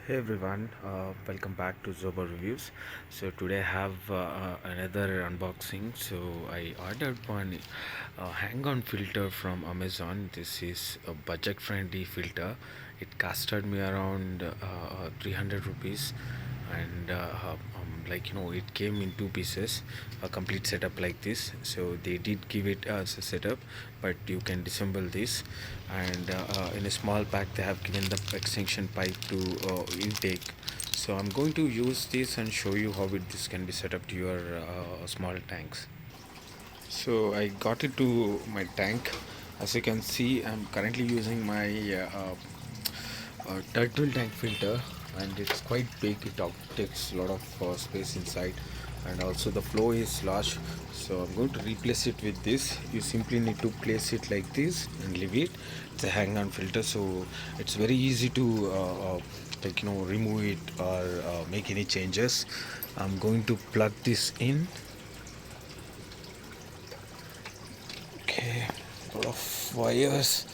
Hey everyone, welcome back to Zoba Reviews. So today I have another unboxing. So I ordered one hang-on filter from Amazon. This is a budget-friendly filter. It costed me around 300 rupees, and it came in two pieces, a complete setup like this. So they did give it as a setup, but you can disassemble this, and in a small pack they have given the extension pipe to intake. So I'm going to use this and show you how this can be set up to your small tanks. So I got it to my tank. As you can see, I'm currently using my turtle tank filter, and it's quite big. It takes a lot of space inside, and also the flow is large. So I'm going to replace it with this. You simply need to place it like this and leave it. It's a hang-on filter, so it's very easy to remove it or make any changes. I'm going to plug this in. Okay, a lot of wires,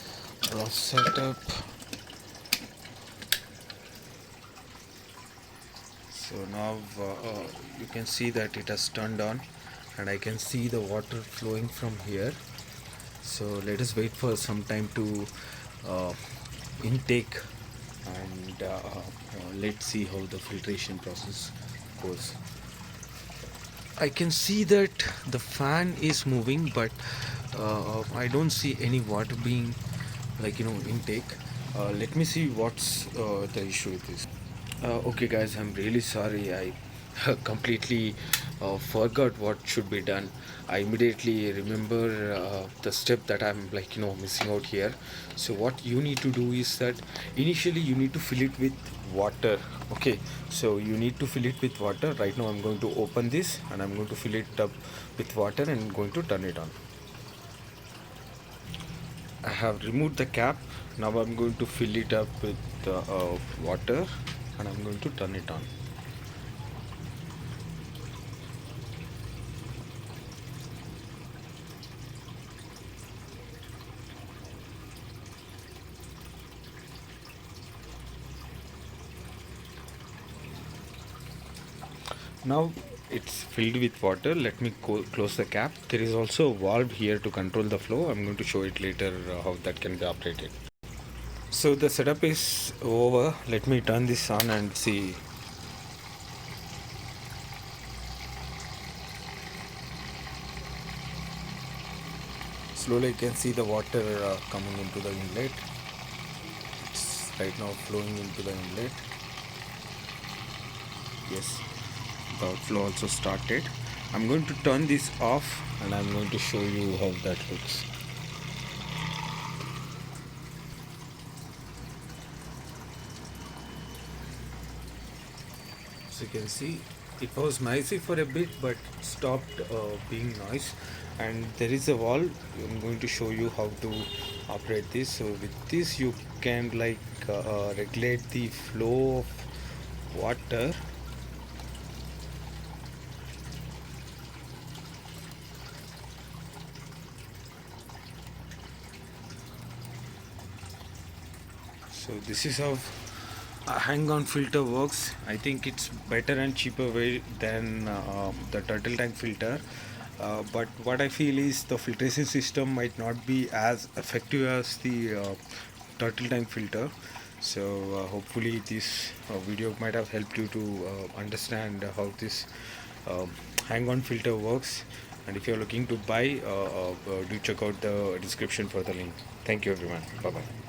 a lot of setup. So now you can see that it has turned on, and I can see the water flowing from here. So let us wait for some time to uh, intake, and let's see how the filtration process goes. I can see that the fan is moving, but I don't see any water being intake. Let me see what's the issue with this. Okay, guys, I'm really sorry. I completely forgot what should be done. I immediately remember the step that I'm missing out here. So what you need to do is that initially you need to fill it with water. Okay, so you need to fill it with water. Right now I'm going to open this, and I'm going to fill it up with water and going to turn it on. I have removed the cap. Now I'm going to fill it up with water, and I'm going to turn it on. Now it's filled with water. Let me close the cap. There is also a valve here to control the flow. I'm going to show it later how that can be operated. So the setup is over. Let me turn this on and see. Slowly you can see the water coming into the inlet. It's right now flowing into the inlet. Yes, the flow also started. I'm going to turn this off, and I'm going to show you how that looks. As you can see, it was noisy for a bit, but stopped being noise. And there is a valve. I'm going to show you how to operate this. So with this you can regulate the flow of water. So this is how a hang-on filter works. I think it's better and cheaper way than the turtle tank filter. But what I feel is the filtration system might not be as effective as the turtle tank filter. So hopefully this video might have helped you to understand how this um hang-on filter works. And if you're looking to buy, do check out the description for the link. Thank you everyone. Bye bye.